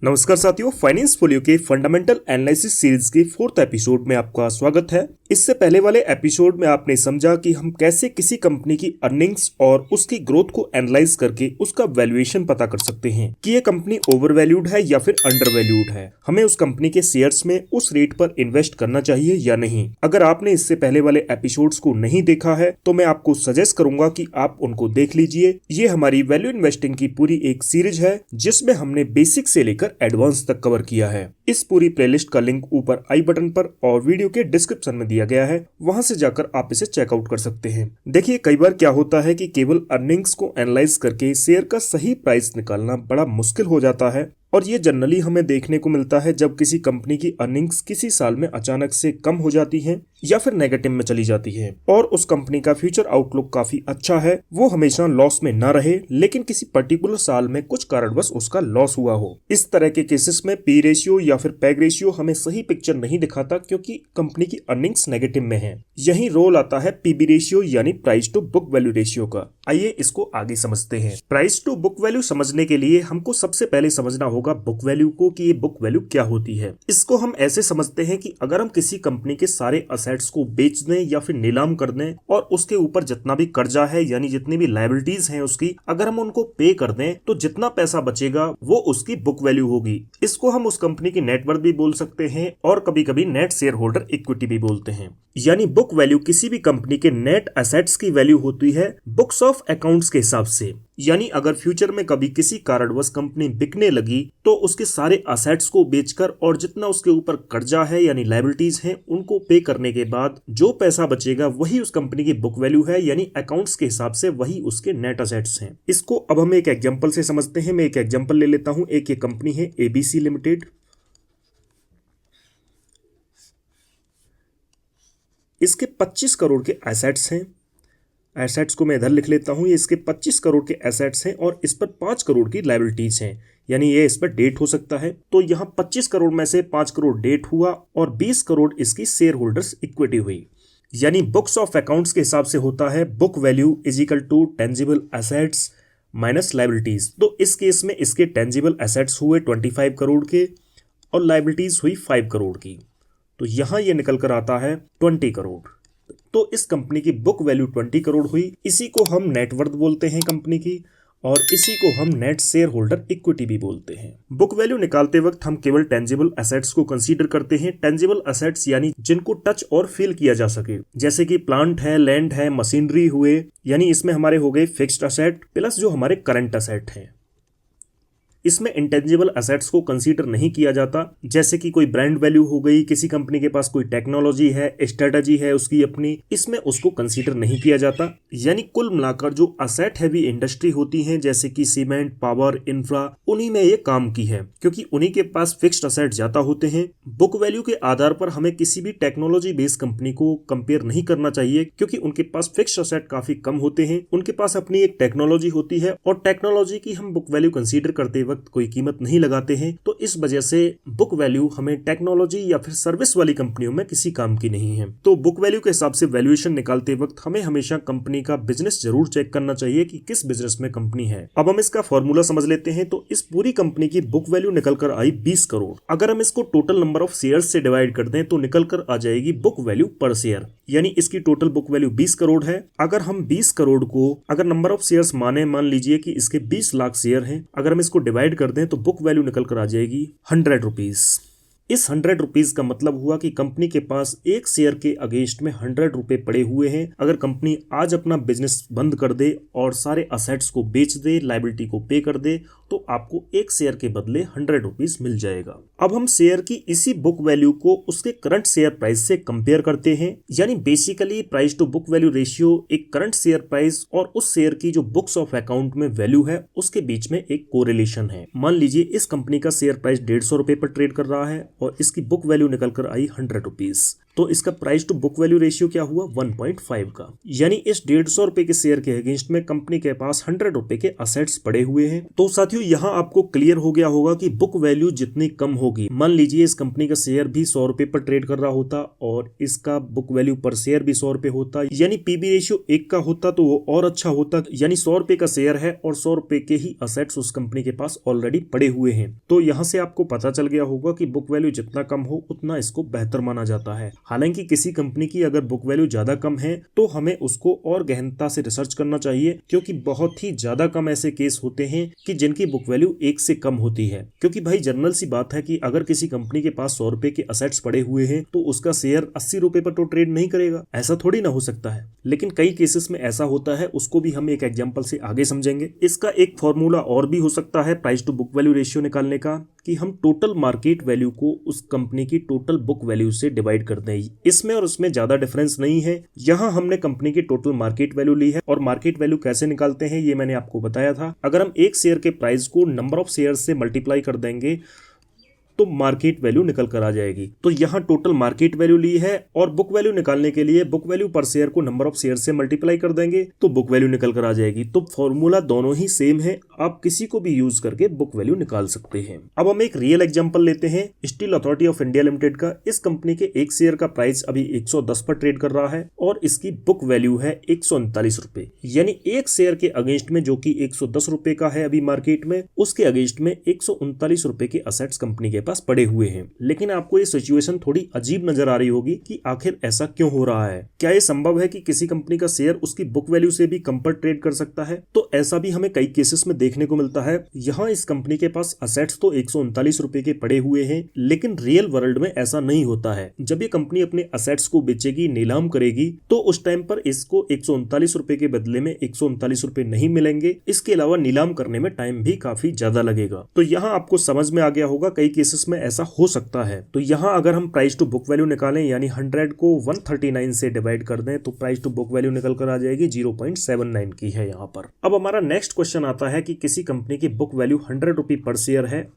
नमस्कार साथियों, finance folio के फंडामेंटल एनालिसिस सीरीज के 4th एपिसोड में आपका स्वागत है। इससे पहले वाले एपिसोड में आपने समझा कि हम कैसे किसी कंपनी की अर्निंग्स और उसकी ग्रोथ को एनालाइज करके उसका वैल्यूएशन पता कर सकते हैं कि ये कंपनी ओवर वैल्यूड है या फिर अंडर वैल्यूड है। हमें उस कंपनी के शेयर्स में उस रेट पर इन्वेस्ट करना चाहिए या नहीं। अगर आपने इससे पहले वाले एपिसोड्स को नहीं देखा है तो मैं आपको सजेस्ट करूंगा कि आप उनको देख लीजिए। ये हमारी वैल्यू इन्वेस्टिंग की पूरी एक सीरीज है जिसमें हमने बेसिक से लेकर एडवांस तक कवर किया है। इस पूरी प्लेलिस्ट का लिंक ऊपर आई बटन पर और वीडियो के डिस्क्रिप्शन में दिया गया है, वहां से जाकर आप इसे चेकआउट कर सकते हैं। देखिए, कई बार क्या होता है कि केवल अर्निंग्स को एनालाइज करके शेयर का सही प्राइस निकालना बड़ा मुश्किल हो जाता है और ये जनरली हमें देखने को मिलता है जब किसी कंपनी की अर्निंग्स किसी साल में अचानक से कम हो जाती हैं या फिर नेगेटिव में चली जाती है और उस कंपनी का फ्यूचर आउटलुक काफी अच्छा है, वो हमेशा लॉस में ना रहे लेकिन किसी पर्टिकुलर साल में कुछ कारणवश उसका लॉस हुआ हो। इस तरह के केसेस में पी रेशियो या फिर पैग रेशियो हमें सही पिक्चर नहीं दिखाता क्योंकि कंपनी की अर्निंग्स नेगेटिव में है। यही रोल आता है पीबी रेशियो यानी price to book value ratio का। आइए इसको आगे समझते हैं। प्राइस टू बुक वैल्यू समझने के लिए हमको सबसे पहले समझना होगा बुक वैल्यू को कि ये बुक वैल्यू क्या होती है। इसको हम ऐसे समझते हैं कि अगर हम किसी कंपनी के सारे असेट्स को बेच दें या फिर नीलाम कर दें और उसके ऊपर जितना भी कर्जा है यानी जितनी भी लायबिलिटीज हैं उसकी, अगर हम उनको पे कर दें तो जितना पैसा बचेगा वो उसकी बुक वैल्यू होगी। इसको हम उस कंपनी की नेटवर्थ भी बोल सकते हैं और कभी कभी नेट शेयर होल्डर इक्विटी भी बोलते हैं। यानी बुक वैल्यू किसी भी कंपनी के नेट एसेट्स की वैल्यू होती है बुक्स ऑफ अकाउंट्स के हिसाब से। यानी अगर फ्यूचर में कभी किसी कारणवश कंपनी बिकने लगी तो उसके सारे असेट्स को बेचकर और जितना उसके ऊपर कर्जा है यानी लायबिलिटीज हैं उनको पे करने के बाद जो पैसा बचेगा वही उस कंपनी की बुक वैल्यू है, यानी अकाउंट्स के हिसाब से वही उसके नेट असेट्स हैं। इसको अब हम एक एग्जांपल से समझते हैं। मैं एक एग्जांपल ले लेता हूं। एक ये कंपनी है एबीसी लिमिटेड। इसके 25 करोड़ के एसेट्स हैं। एसेट्स को मैं इधर लिख लेता हूं। ये इसके 25 करोड़ के एसेट्स हैं और इस पर 5 करोड़ की लायबिलिटीज हैं, यानी ये इस पर डेट हो सकता है। तो यहाँ 25 करोड़ में से 5 करोड़ डेट हुआ और 20 करोड़ इसकी शेयर होल्डर्स इक्विटी हुई। यानी बुक्स ऑफ अकाउंट्स के हिसाब से होता है book value is equal to tangible assets minus liabilities. तो इस केस में इसके टेंजिबल एसेट्स हुए 25 करोड़ के और लायबिलिटीज हुई 5 करोड़ की। तो यहां ये निकल कर आता है 20 करोड़। तो इस कंपनी की बुक वैल्यू 20 करोड़ हुई। इसी को हम नेटवर्थ बोलते हैं कंपनी की और इसी को हम नेट शेयर होल्डर इक्विटी भी बोलते हैं। बुक वैल्यू निकालते वक्त हम केवल टेंजिबल एसेट्स को कंसीडर करते हैं। टेंजिबल एसेट्स यानी जिनको टच और फील किया जा सके, जैसे कि प्लांट है, लैंड है, मशीनरी हुए, यानी इसमें हमारे हो गए फिक्स्ड असेट प्लस जो हमारे करंट असेट हैं। इसमें इंटेंजिबल एसेट्स को कंसीडर नहीं किया जाता, जैसे कि कोई ब्रांड वैल्यू हो गई, किसी कंपनी के पास कोई टेक्नोलॉजी है, स्ट्रेटजी है उसकी अपनी, इसमें उसको कंसीडर नहीं किया जाता। यानी कुल मिलाकर जो असेट हैवी इंडस्ट्री होती हैं जैसे कि सीमेंट, पावर, इंफ्रा, उन्हीं में ये काम की है क्योंकि उन्हीं के पास फिक्स्ड असेट ज्यादा होते हैं। बुक वैल्यू के आधार पर हमें किसी भी टेक्नोलॉजी बेस्ड कंपनी को कंपेयर नहीं करना चाहिए क्योंकि उनके पास फिक्स्ड असेट काफी कम होते हैं। उनके पास अपनी एक टेक्नोलॉजी होती है और टेक्नोलॉजी की हम बुक वैल्यू कंसीडर करते वक्त कोई कीमत नहीं लगाते हैं। तो इस वजह से बुक वैल्यू हमें टेक्नोलॉजी या फिर सर्विस वाली कंपनियों में किसी काम की नहीं है। तो बुक वैल्यू के हिसाब से वैल्यूएशन निकालते वक्त हमें हमेशा कंपनी का बिजनेस जरूर चेक करना चाहिए कि किस बिजनेस में कंपनी है। अब हम इसका फॉर्मूला समझ लेते हैं। तो इस पूरी कंपनी की बुक वैल्यू निकल कर आई 20 करोड़। अगर हम इसको टोटल नंबर ऑफ शेयर्स से डिवाइड कर दें तो निकल कर आ जाएगी बुक वैल्यू पर शेयर, यानी इसकी टोटल बुक वैल्यू 20 करोड़ है। अगर हम 20 करोड़ को अगर नंबर ऑफ शेयर्स मान लीजिए कि इसके 20 लाख शेयर हैं, अगर हम इसको डिवाइड कर दें तो बुक वैल्यू निकल कर आ जाएगी 100 रुपीज। इस 100 रुपीज का मतलब हुआ कि कंपनी के पास एक शेयर के अगेंस्ट में 100 रुपए पड़े हुए हैं। अगर कंपनी आज अपना बिजनेस बंद कर दे और सारे असेट्स को बेच दे, लायबिलिटी को पे कर दे, तो आपको एक शेयर के बदले 100 रुपीज मिल जाएगा। अब हम शेयर की इसी बुक वैल्यू को उसके करंट शेयर प्राइस से कंपेयर करते हैं। यानी basically price to book value ratio एक करंट शेयर प्राइस और उस शेयर की जो बुक्स ऑफ अकाउंट में वैल्यू है उसके बीच में एक कोरिलेशन है। मान लीजिए इस कंपनी का शेयर प्राइस 150 रुपए पर ट्रेड कर रहा है और इसकी बुक वैल्यू निकल कर आई 100 रुपीज। तो इसका price to book value ratio क्या हुआ 1.5 का। यानी इस 150 रुपए के शेयर के अगेंस्ट में कंपनी के पास 100 रुपए के असेट्स पड़े हुए हैं। तो साथियों यहाँ आपको क्लियर हो गया होगा कि बुक वैल्यू जितनी कम होगी, मान लीजिए इस कंपनी का शेयर भी 100 रुपए पर ट्रेड कर रहा होता और इसका बुक वैल्यू पर शेयर भी 100 रुपए होता, यानी पीबी रेशियो 1 का होता तो वो और अच्छा होता। यानी 100 रुपए का शेयर है और 100 रुपए के ही असेट्स उस कंपनी के पास ऑलरेडी पड़े हुए हैं। तो यहाँ से आपको पता चल गया होगा कि बुक वैल्यू जितना कम हो उतना इसको बेहतर माना जाता है। हालांकि किसी कंपनी की अगर बुक वैल्यू ज्यादा कम है तो हमें उसको और गहनता से रिसर्च करना चाहिए, क्योंकि बहुत ही ज्यादा कम ऐसे केस होते हैं कि जिनकी बुक वैल्यू 1 से कम होती है। क्योंकि भाई जनरल सी बात है कि अगर किसी कंपनी के पास 100 रुपए के असेट्स पड़े हुए हैं तो उसका शेयर 80 रुपए पर तो ट्रेड नहीं करेगा, ऐसा थोड़ी ना हो सकता है। लेकिन कई केसेस में ऐसा होता है, उसको भी हम एक एग्जांपल से आगे समझेंगे। इसका एक फॉर्मूला और भी हो सकता है price to book value ratio निकालने का, कि हम टोटल मार्केट वैल्यू को उस कंपनी की टोटल बुक वैल्यू से डिवाइड कर दें। इसमें और उसमें ज्यादा डिफरेंस नहीं है। यहाँ हमने कंपनी की टोटल मार्केट वैल्यू ली है और मार्केट वैल्यू कैसे निकालते हैं ये मैंने आपको बताया था। अगर हम एक शेयर के प्राइस को नंबर ऑफ शेयर से मल्टीप्लाई कर देंगे तो मार्केट वैल्यू निकल कर आ जाएगी। तो यहाँ टोटल मार्केट वैल्यू ली है और बुक वैल्यू निकालने के लिए बुक वैल्यू पर शेयर को नंबर ऑफ शेयर से मल्टीप्लाई कर देंगे तो बुक वैल्यू निकल कर आ जाएगी। तो फॉर्मूला दोनों ही सेम है, आप किसी को भी यूज करके बुक वैल्यू निकाल सकते हैं। अब हम एक रियल एग्जांपल लेते हैं steel authority of India limited का। इस कंपनी के एक शेयर का प्राइस अभी 110 पर ट्रेड कर रहा है और इसकी बुक वैल्यू है 139 रुपए। यानी एक शेयर के अगेंस्ट में जो कि 110 रुपए का है अभी मार्केट में, उसके अगेंस्ट में 139 रुपए के असेट्स कंपनी के पास पड़े हुए हैं। लेकिन आपको ये सिचुएशन थोड़ी अजीब नजर आ रही होगी कि आखिर ऐसा क्यों हो रहा है। क्या ये संभव है कि किसी कंपनी का शेयर उसकी बुक वैल्यू से भी कम पर ट्रेड कर सकता है? तो ऐसा भी हमें कई केसेस में देखने को मिलता है। यहाँ इस कंपनी के पास असेट्स तो 139 रुपए के पड़े हुए हैं, लेकिन रियल वर्ल्ड में ऐसा नहीं होता है। जब ये कंपनी अपने असेट्स को बेचेगी, नीलाम करेगी, तो उस टाइम पर इसको 139 रुपए के बदले में 139 रुपए नहीं मिलेंगे। इसके अलावा नीलाम करने में टाइम भी काफी ज्यादा लगेगा। तो यहाँ आपको समझ में आ गया होगा कई केसेस में ऐसा हो सकता है। तो यहाँ अगर हम प्राइस टू बुक वैल्यू निकालें, यानी 100 को 139 से डिवाइड कर दें तो प्राइस टू बुक वैल्यू निकल कर आ जाएगी 0.79 की है यहाँ पर। अब हमारा नेक्स्ट क्वेश्चन आता है कि किसी कंपनी की बुक वैल्यू 100 रुपए पर शेयर है,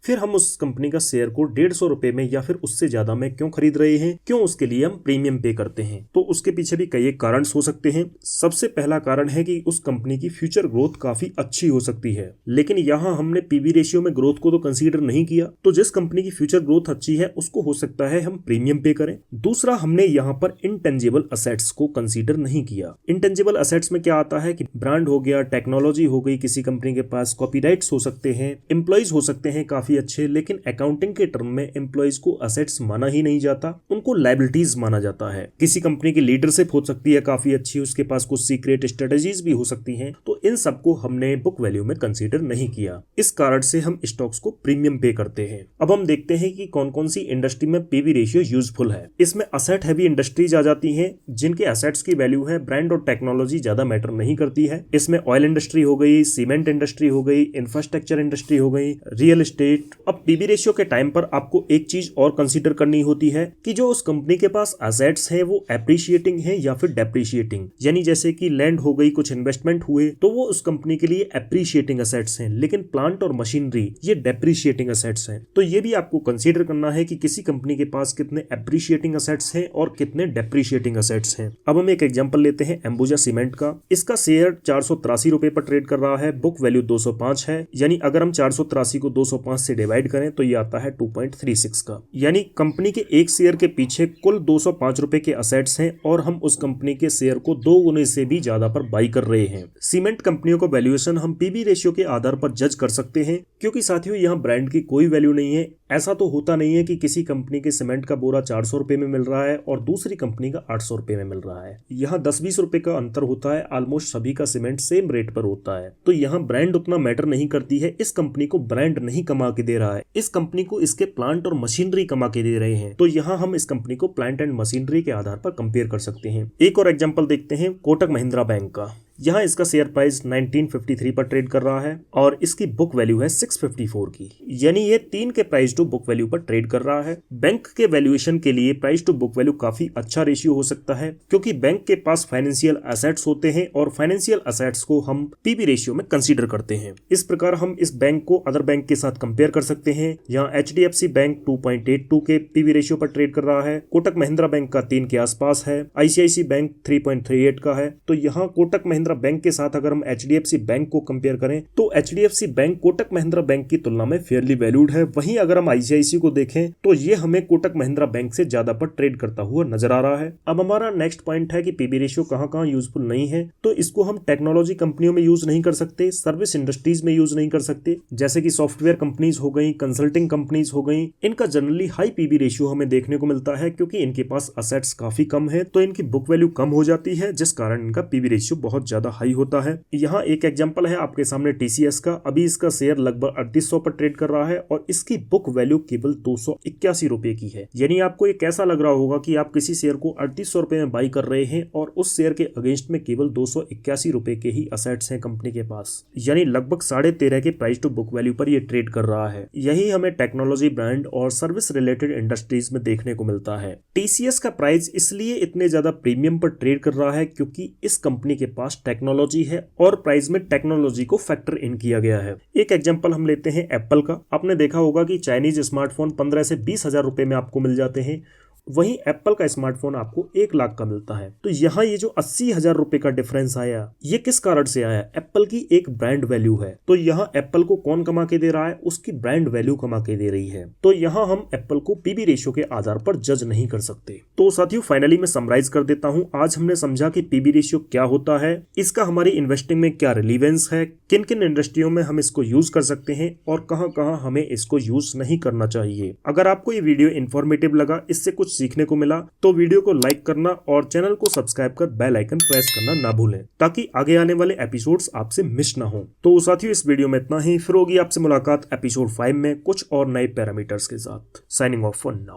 फिर हम उस कंपनी का शेयर को 150 रुपए में या फिर उससे ज्यादा में क्यों खरीद रहे हैं, क्यों उसके लिए हम प्रीमियम पे करते हैं? तो उसके पीछे भी कई कारण हो सकते हैं। सबसे पहला कारण है कि उस कंपनी की फ्यूचर ग्रोथ काफी अच्छी हो सकती है, लेकिन यहाँ हमने पीवी रेशियो में ग्रोथ को तो कंसीडर नहीं किया। तो जिस कंपनी की फ्यूचर ग्रोथ अच्छी है उसको हो सकता है हम प्रीमियम पे करें। दूसरा, हमने यहाँ पर इंटेंजिबल असेट्स को कंसीडर नहीं किया। इंटेंजिबल असेट्स में क्या आता है कि ब्रांड हो गया, टेक्नोलॉजी हो गई, किसी कंपनी के पास कॉपीराइट्स हो सकते हैं, एम्प्लॉइज हो सकते हैं काफी अच्छे, लेकिन अकाउंटिंग के टर्म में एम्प्लॉइज को असेट्स माना ही नहीं जाता, उनको लायबिलिटीज माना जाता है। किसी कंपनी की लीडरशिप हो सकती है काफी अच्छी, उसके पास कुछ सीक्रेट स्ट्रेटेजीज भी हो सकती हैं, तो इन सबको हमने बुक वैल्यू में कंसीडर नहीं किया। इस कारण से हम स्टॉक्स को प्रीमियम पे करते हैं। अब हम देखते हैं कि कौन कौन सी इंडस्ट्री में पीवी रेशियो यूजफुल है। इसमें असेट हैवी इंडस्ट्रीज आ जाती हैं, जिनके असेट्स की वैल्यू है, ब्रांड और टेक्नोलॉजी ज्यादा मैटर नहीं करती है। इसमें ऑयल इंडस्ट्री हो गई, सीमेंट इंडस्ट्री हो गई, इंफ्रास्ट्रक्चर इंडस्ट्री हो गई, रियल एस्टेट। अब पीवी रेशियो के टाइम पर आपको एक चीज और कंसीडर करनी होती है कि जो उस कंपनी के पास असेट्स हैं वो एप्रिशिएटिंग है या फिर डेप्रिशिएटिंग। यानी जैसे कि लैंड हो गई, कुछ इन्वेस्टमेंट हुए, तो वो उस कंपनी के लिए एप्रिशिएटिंग असेट्स हैं, लेकिन प्लांट और मशीनरी ये डेप्रिशिएटिंग असेट्स हैं। तो ये भी आपको कंसीडर करना है कि किसी कंपनी के पास कितने एप्रिशिएटिंग असेट्स हैं और कितने डेप्रिशिएटिंग असेट्स हैं। अब हम एक एग्जांपल लेते हैं अंबुजा सीमेंट का। इसका शेयर 483 रुपए पर ट्रेड कर रहा है, बुक वैल्यू 205 है। यानी अगर हम 483 को 205 से डिवाइड करें तो ये आता है 2.36 का। यानी कंपनी के एक शेयर के पीछे कुल 205 रुपए के असेट्स हैं और हम उस कंपनी के शेयर को 2 गुने से भी ज्यादा पर बाई कर रहे हैं। सीमेंट कंपनियों का वैल्यूएशन हम पीबी रेशियो के आधार पर जज कर सकते हैं, क्योंकि साथियों यहाँ ब्रांड की कोई वैल्यू नहीं है। ऐसा तो होता नहीं है कि किसी कंपनी के सीमेंट का बोरा 400 रुपए में मिल रहा है और दूसरी कंपनी का 800 रुपए में मिल रहा है। यहाँ 10-20 रुपए का अंतर होता है, ऑलमोस्ट सभी का सीमेंट सेम रेट पर होता है। तो यहाँ ब्रांड उतना मैटर नहीं करती है। इस कंपनी को ब्रांड नहीं कमा के दे रहा है, इस कंपनी को इसके प्लांट और मशीनरी कमा के दे रहे हैं। तो यहाँ हम इस कंपनी को प्लांट एंड मशीनरी के आधार पर कंपेयर कर सकते हैं। एक और एग्जांपल देखते हैं कोटक महिंद्रा बैंक का। यहाँ इसका शेयर प्राइस 1953 पर ट्रेड कर रहा है और इसकी बुक वैल्यू है 654 की, यानी ये 3 के प्राइस टू बुक वैल्यू पर ट्रेड कर रहा है। बैंक के वैल्यूएशन के लिए प्राइस टू बुक वैल्यू काफी अच्छा रेशियो हो सकता है, क्योंकि बैंक के पास फाइनेंशियल एसेट्स होते हैं और फाइनेंशियल एसेट्स को हम पीबी रेशियो में कंसीडर करते हैं। इस प्रकार हम इस बैंक को अदर बैंक के साथ कंपेयर कर सकते हैं। यहाँ HDFC बैंक 2.82 के पीबी रेशियो पर ट्रेड कर रहा है, कोटक महिंद्रा बैंक का 3 के आसपास है, ICICI बैंक 3.38 का है। तो यहाँ कोटक महिंद्रा बैंक के साथ अगर हम HDFC बैंक को कंपेयर करें तो HDFC bank Kotak Mahindra bank की तुलना में फेयरली वैल्यूड है। वहीं अगर हम ICICI को देखें तो ये हमें कोटक महिंद्रा बैंक से ज्यादा पर ट्रेड करता हुआ नजर आ रहा है। अब हमारा नेक्स्ट पॉइंट है कि पीबी रेशियो कहाँ कहाँ यूजफुल नहीं है। तो इसको हम टेक्नोलॉजी कंपनियों में यूज नहीं कर सकते, सर्विस इंडस्ट्रीज में यूज नहीं कर सकते, जैसे कि सॉफ्टवेयर कंपनीज हो गई, कंसल्टिंग कंपनीज हो गई। इनका जनरली हाई पीबी रेशियो हमें देखने को मिलता है, क्योंकि इनके पास असेट्स काफी कम है, तो इनकी बुक वैल्यू कम हो जाती है, जिस कारण इनका पीबी रेशियो बहुत ज्यादा हाई होता है। यहाँ एक एग्जांपल है आपके सामने TCS का। अभी इसका शेयर लगभग 3800 पर ट्रेड कर रहा है और इसकी बुक वैल्यू केवल 281 रुपए की है। यानी आपको ये कैसा लग रहा होगा कि आप किसी शेयर को 3800 रुपए में बाई कर रहे हैं और उस शेयर के अगेंस्ट में केवल 281 रुपए के ही असेट्स हैं कंपनी के पास, यानी लगभग 13.5 के प्राइस टू बुक वैल्यू पर ये ट्रेड कर रहा है। यही हमें टेक्नोलॉजी, ब्रांड और सर्विस रिलेटेड इंडस्ट्रीज में देखने को मिलता है। TCS का प्राइस इसलिए इतने ज्यादा प्रीमियम पर ट्रेड कर रहा है क्योंकि इस कंपनी के पास टेक्नोलॉजी है और प्राइस में टेक्नोलॉजी को फैक्टर इन किया गया है। एक एग्जांपल हम लेते हैं एप्पल का। आपने देखा होगा कि चाइनीज स्मार्टफोन 15 से 20 हजार रुपए में आपको मिल जाते हैं, वहीं एप्पल का स्मार्टफोन आपको 1 लाख का मिलता है। तो यहाँ ये जो 80,000 रुपए का डिफरेंस आया, ये किस कारण से आया? एप्पल की एक ब्रांड वैल्यू है। तो यहाँ एप्पल को कौन कमा के दे रहा है? उसकी ब्रांड वैल्यू कमा के दे रही है। तो यहाँ हम एप्पल को पीबी रेशियो के आधार पर जज नहीं कर सकते। तो साथियों, फाइनली मैं समराइज कर देता हूँ। आज हमने समझा कि पीबी रेशियो क्या होता है, इसका हमारी इन्वेस्टिंग में क्या रिलीवेंस है, किन किन इंडस्ट्रियों में हम इसको यूज कर सकते हैं और कहाँ कहाँ हमें इसको यूज नहीं करना चाहिए। अगर आपको ये वीडियो इन्फॉर्मेटिव लगा, इससे कुछ सीखने को मिला, तो वीडियो को लाइक करना और चैनल को सब्सक्राइब कर बेल आइकन प्रेस करना ना भूलें, ताकि आगे आने वाले एपिसोड्स आपसे मिस ना हो। तो साथियों, इस वीडियो में इतना ही। फिर होगी आपसे मुलाकात एपिसोड 5 में कुछ और नए पैरामीटर्स के साथ। Signing off for now.